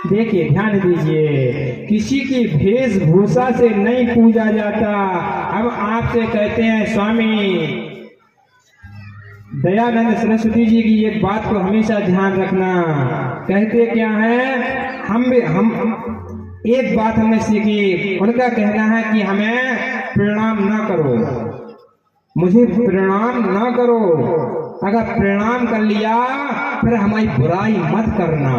देखिए ध्यान दीजिए, किसी की वेशभूषा से नहीं पूजा जाता। अब आपसे कहते हैं स्वामी दयानंद सरस्वती जी की एक बात को हमेशा ध्यान रखना। कहते क्या है, हम एक बात हमने सीखी, उनका कहना है कि हमें प्रणाम ना करो, मुझे प्रणाम ना करो। अगर प्रणाम कर लिया फिर हमारी बुराई मत करना,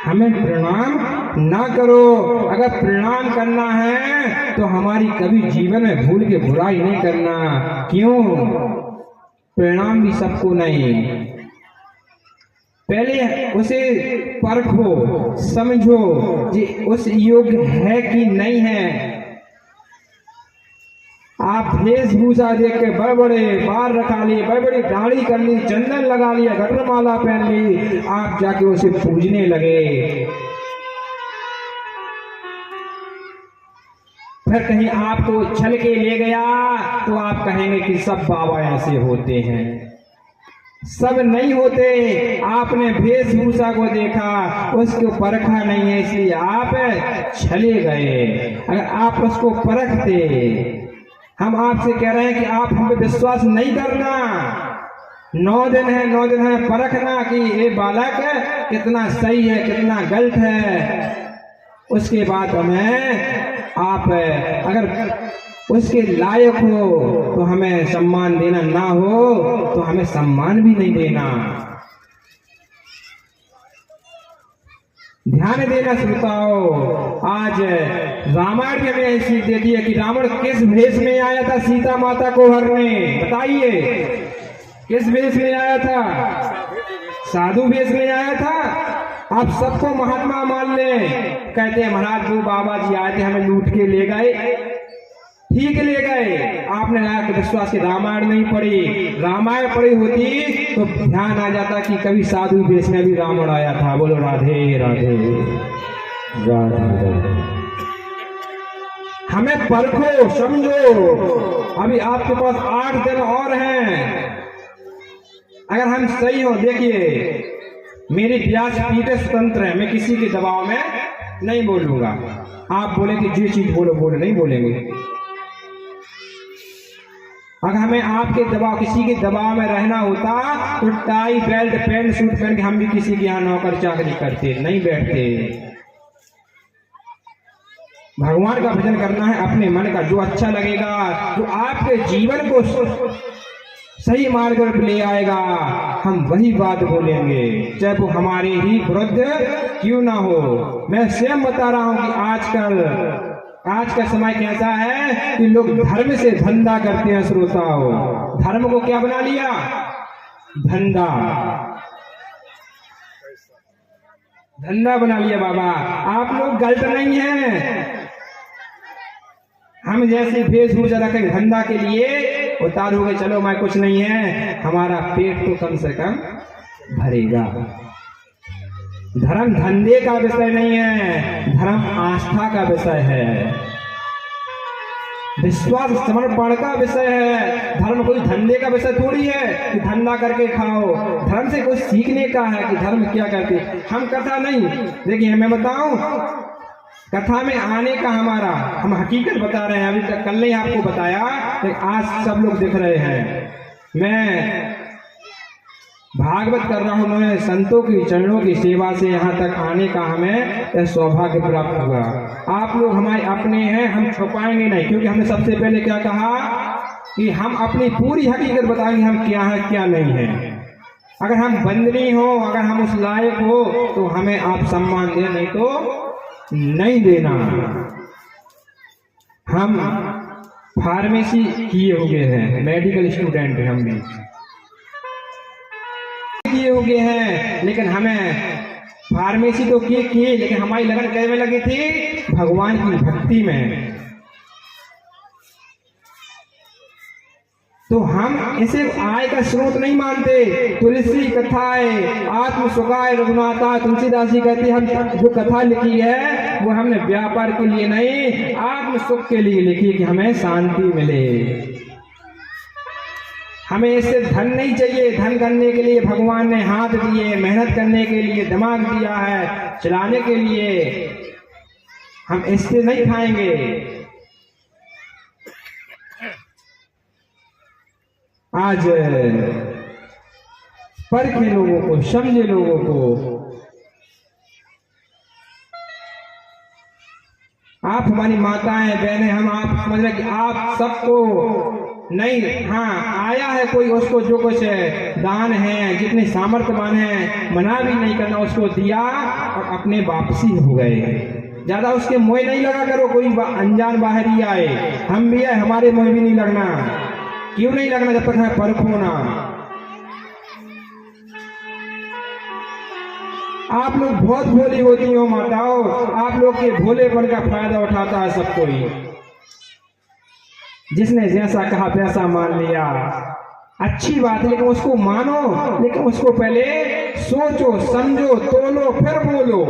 हमें प्रणाम ना करो। अगर प्रणाम करना है तो हमारी कभी जीवन में भूल के बुराई नहीं करना। क्यों? प्रणाम भी सबको नहीं, पहले उसे परखो, समझो कि उस योग्य है कि नहीं है। आप वेशभूषा देख के बड़े बड़े बाल रखा लिए, बड़ी बड़ी दाढ़ी कर ली, चंदन लगा लिया, गटरमाला पहन ली, आप जाके उसे पूजने लगे। फिर कहीं आपको छल के ले गया तो आप कहेंगे कि सब बाबा ऐसे होते हैं। सब नहीं होते। आपने वेशभूषा को देखा, उसको परखा नहीं है, इसलिए आप छले गए। अगर आप उसको परखते, हम आपसे कह रहे हैं कि आप हम पे विश्वास नहीं करना। 9 दिन है, 9 दिन है, परखना कि ये बालक कितना सही है, कितना गलत है। उसके बाद हमें आप अगर उसके लायक हो तो हमें सम्मान देना, ना हो तो हमें सम्मान भी नहीं देना। ध्यान देना श्रोताओं। आज रामायण में हमें ऐसी देती है कि रावण किस भेष में आया था सीता माता को हरने, बताइए किस भेष में आया था? साधु भेष में आया था। आप सबको महात्मा मान ले, कहते हैं महाराज जो बाबा जी आए थे हमें लूट के ले गए, ठीक ले गए। आपने विश्वास की रामायण नहीं पढ़ी, रामायण पढ़ी होती तो ध्यान आ जाता कि कभी साधु वेश में भी रावण आया था। बोलो राधे राधे राधे राधे। हमें परखो, समझो। अभी आपके पास 8 दिन और हैं। अगर हम सही हो, देखिए मेरी व्यासपीठ स्वतंत्र है, मैं किसी के दबाव में नहीं बोलूंगा। आप बोले कि जो चीज बोलो बोलो, नहीं बोलेंगे। अगर हमें आपके दबाव, किसी के दबाव में रहना होता तो टाई बेल्ट पैंट सूट पहन के हम भी किसी के यहाँ नौकर चाकरी करते, नहीं बैठते। भगवान का भजन करना है अपने मन का, जो अच्छा लगेगा, जो आपके जीवन को सही मार्ग पर ले आएगा, हम वही बात बोलेंगे, चाहे वो हमारे ही विरुद्ध क्यों ना हो। मैं स्वयं बता रहा हूं कि आजकल आज का समय कैसा है कि लोग धर्म से धंधा करते हैं। श्रोताओं, धर्म को क्या बना लिया? धंधा, धंधा बना लिया। बाबा आप लोग गलत नहीं हैं। हम जैसे वेशभूषा रखें धंधा के लिए उतारोगे, चलो मैं कुछ नहीं है, हमारा पेट तो कम से कम भरेगा। धर्म धंधे का विषय नहीं है, धर्म आस्था का विषय है, विश्वास समर्पण का विषय है। धर्म कोई धंधे का विषय थोड़ी है कि धंधा करके खाओ। धर्म से कुछ सीखने का है कि धर्म क्या करते। हम कथा नहीं, देखिए मैं बताऊं, कथा में आने का हमारा, हम हकीकत बता रहे हैं। अभी तक कल नहीं आपको बताया, आज सब लोग देख रहे हैं। मैं भागवत कर रहा हूं, मैं संतों की चरणों की सेवा से यहाँ तक आने का हमें सौभाग्य प्राप्त हुआ। आप लोग हमारे अपने हैं, हम छुपाएंगे नहीं, क्योंकि हमने सबसे पहले क्या कहा कि हम अपनी पूरी हकीकत बताएंगे, हम क्या है क्या नहीं है। अगर हम बंदनी हो, अगर हम उस लायक हो तो हमें आप सम्मान दें, नहीं तो नहीं देना। हम फार्मेसी किए हुए हैं, मेडिकल स्टूडेंट हैं, हम भी किए हुए हैं, लेकिन हमें फार्मेसी तो किए, लेकिन हमारी लगन क्या में लगी थी? भगवान की भक्ति में। तो हम इसे आय का स्रोत नहीं मानते। तुलसी कथाएं आत्म सुखाय रघुनाथा, तुलसीदास जी कहते हैं हम जो कथा लिखी है वो हमने व्यापार के लिए नहीं, आत्म सुख के लिए लिखी कि हमें शांति मिले। हमें इससे धन नहीं चाहिए। धन करने के लिए भगवान ने हाथ दिए, मेहनत करने के लिए दिमाग दिया है, चलाने के लिए। हम इससे नहीं खाएंगे। आज परखे लोगों को, समझे लोगों को। आप हमारी माताएं बहनें, हम आप समझ रहे कि आप सबको नहीं, हाँ आया है कोई, उसको जो कुछ दान है, जितने सामर्थ्यवान है, मना भी नहीं करना, उसको दिया और अपने वापसी हो गए। ज्यादा उसके मोह नहीं लगा करो। कोई अनजान बाहर ही आए, हम भी है, हमारे मोह भी नहीं लगना। क्यों नहीं लगना? जब तक हमें परखो ना। आप लोग बहुत भोली होती हो माताओं, आप लोग के भोलेपन का फायदा उठाता है सब कोई। जिसने जैसा कहा वैसा मान लिया, अच्छी बात है, लेकिन उसको मानो, लेकिन उसको पहले सोचो, समझो, तोलो, फिर बोलो।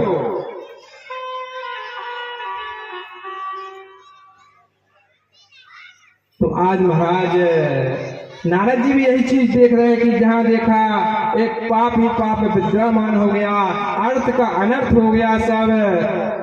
तो आज महाराज नारद जी भी यही चीज देख रहे हैं कि जहां देखा एक पाप ही पाप विद्यमान हो गया, अर्थ का अनर्थ हो गया सब।